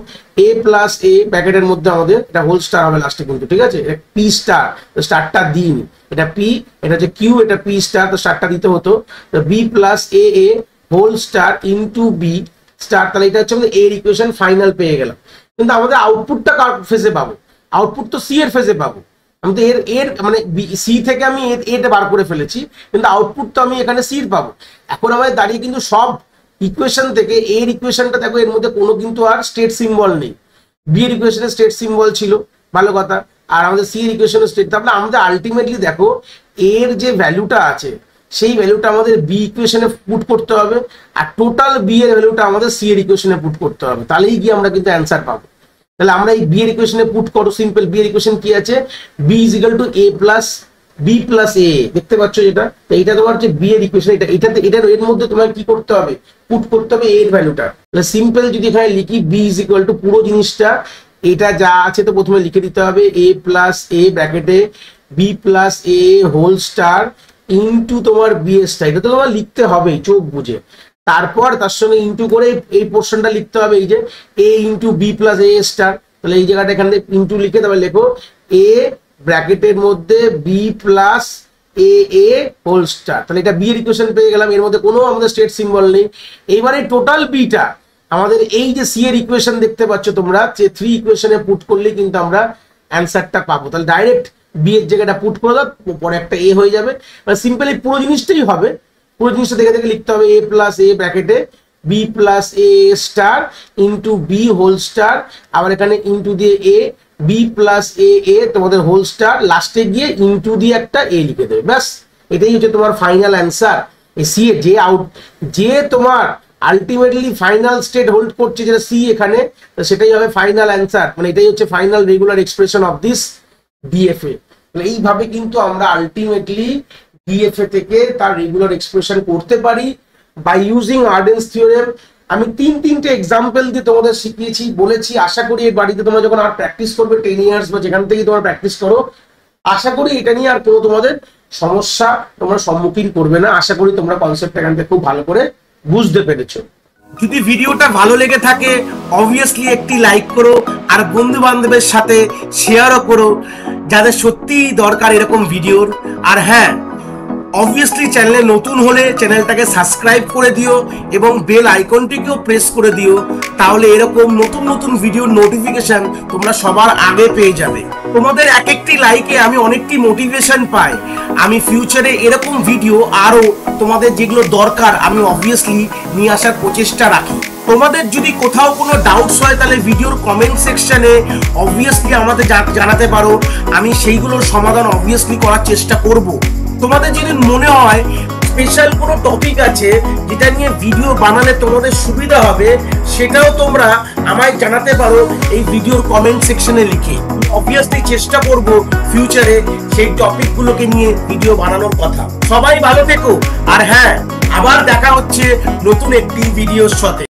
[SPEAKER 1] এ প্লাস এ ব্র্যাকেটের মধ্যে আমাদের এটা হোল স্টার হবে লাস্টে কিন্তু, ঠিক আছে। পি স্টার, স্টারটা দিন, এটা পি, এটা হচ্ছে কিউ, এটা পি স্টার, তো স্টারটা দিতে হতো, B plus A A whole star into B star. তাহলে এটা হচ্ছে আমাদের এর ইকুয়েশন ফাইনাল পেয়ে গেলাম। কিন্তু আমাদের আউটপুটটা কার ফেজে পাবো, আউটপুট তো সি এর ফেজে পাবো। আমি তো এর মানে সি থেকে আমি এটা বার করে ফেলেছি, কিন্তু আউটপুট তো আমি এখানে সির পাবো। এখন আমাদের দাঁড়িয়ে কিন্তু সব ইকুয়েশন থেকে এর ইকুয়েশনটা দেখো, এর মধ্যে কোনো কিন্তু আর স্টেট সিম্বল নেই। বি এর ইকুয়েশনে স্টেট সিম্বল ছিল, ভালো কথা, আর আমাদের সি এর ইকুয়েশনে স্টেট। তাহলে আমাদের আলটিমেটলি দেখো এর যে ভ্যালুটা আছে সেই ভ্যালুটা আমাদের বি ইকুয়েশনে পুট করতে হবে, আর টোটাল বি এর ভ্যালুটা আমাদের সি এর ইকুয়েশনে পুট করতে হবে, তাহলেই গিয়ে আমরা কিন্তু অ্যান্সার পাবো। তাহলে আমরা এই বি এর ইকুয়েশনে পুট করো, সিম্পল বি এর ইকুয়েশন কি আছে, B is equal to A plus B plus A, দেখতে পাচ্ছ যেটা, তো এইটা তোমার হচ্ছে বি এর ইকুয়েশন। এটাতে এটার এর মধ্যে তোমার কি করতে হবে, পুট করতে হবে এর ভ্যালুটা। তাহলে সিম্পল যদি এখানে লিখি বি ইজ ইকুয়াল টু পুরো জিনিসটা এটা যা আছে তো প্রথমে লিখে দিতে হবে, এ প্লাস এ ব্র্যাকেটে B plus A whole star into তোমার বি এর স্টার, এটা তো তোমার লিখতে হবে চোখ বুঝে। তারপর তার সঙ্গে ইনটু করে এই পোর্শনটা লিখতে হবে, এই যে এ into B plus A star. তাহলে এই জায়গাটা এখানে ইনটু লিখে তবে লেখো এ ব্র্যাকেটের মধ্যে B plus A A whole star. তাহলে এটা বি এর ইকুয়েশন পেয়ে গেলাম, এর মধ্যে কোনো আমাদের স্টেট সিম্বল নেই। এইবারে টোটাল বিটা আমাদের এই যে সি এর ইকুয়েশন দেখতে পাচ্ছ তোমরা, যে 3 ইকুয়েশনে পুট করলে কিন্তু আমরা অ্যান্সারটা পাবো। তাহলে ডাইরেক্ট বি এর জায়গাটা পুট করে দাও, পরে একটা এ হয়ে যাবে, মানে সিম্পলি পুরো জিনিসটাই হবে। পুরো জিনিসটা দেখে দেখে লিখতে হবে, এ প্লাস এ ব্র্যাকেটে B plus A star into B whole star, আবার এখানে ইন্টু দিয়ে এ বি প্লাস এ এ তোমাদের হোল স্টার, লাস্টে গিয়ে ইন্টু দিয়ে একটা এ লিখে দেবে, ব্যাস এটাই হচ্ছে তোমার ফাইনাল অ্যান্সার। এই সি এ যে তোমার আলটিমেটলি ফাইনাল স্টেট হোল্ড করছে যেটা সি এখানে, সেটাই হবে ফাইনাল অ্যান্সার, মানে এটাই হচ্ছে final regular expression of this DFA. এইভাবে কিন্তু আমরা আলটিমেটলি ডিএফএ থেকে তার রেগুলার এক্সপ্রেশন করতে পারি বাই ইউজিং আর্ডেন্স থিওরেম। আমি তিনটে এক্সাম্পল দিয়ে তোমাদের শিখিয়েছি, বলেছি, আশা করি এই বাড়িতে তোমরা যখন আর প্র্যাকটিস করবে 10 ইয়ার্স বা যেখান থেকে তোমরা প্র্যাকটিস করো, আশা করি এটা নিয়ে আর কোনো তোমাদের সমস্যা তোমরা সম্মুখীন করবে না। আশা করি তোমরা কনসেপ্ট এখান থেকে খুব ভালো করে বুঝতে পেরেছো। যদি ভিডিওটা ভালো লেগে থাকে অবভিয়াসলি একটি লাইক করো, আর বন্ধু বান্ধবের সাথে শেয়ারও করো যাদের সত্যিই দরকার এরকম ভিডিওর। আর হ্যাঁ, অবভিয়াসলি চ্যানেলে নতুন হলে চ্যানেলটাকে সাবস্ক্রাইব করে দিও এবং বেল আইকনটিকেও প্রেস করে দিও, তাহলে এরকম নতুন নতুন ভিডিওর নোটিফিকেশন তোমরা সবার আগে পেয়ে যাবে। তোমাদের এক একটি লাইকে আমি অনেকটি মোটিভেশন পাই, আমি ফিউচারে এরকম ভিডিও আরো তোমাদের যেগুলো দরকার আমি অবভিয়াসলি নিয়ে আসার প্রচেষ্টা রাখি। তোমাদের যদি কোথাও কোনো ডাউটস হয় তাহলে ভিডিওর কমেন্ট সেকশনে অবভিয়াসলি আমাদের জানাতে পারো, আমি সেইগুলোর সমাধান অবভিয়াসলি করার চেষ্টা করব। তোমাদের যদি মনে হয় স্পেশাল কোনো টপিক আছে যেটা নিয়ে ভিডিও বানালে তোমাদের সুবিধা হবে, সেটাও তোমরা আমায় জানাতে পারো এই ভিডিওর কমেন্ট সেকশনে লিখে। অবভিয়াসলি চেষ্টা করব ফিউচারে সেই টপিকগুলোকে নিয়ে ভিডিও বানানোর কথা। সবাই ভালো থেকো, আর হ্যাঁ, আবার দেখা হচ্ছে নতুন একটি ভিডিওর সাথে।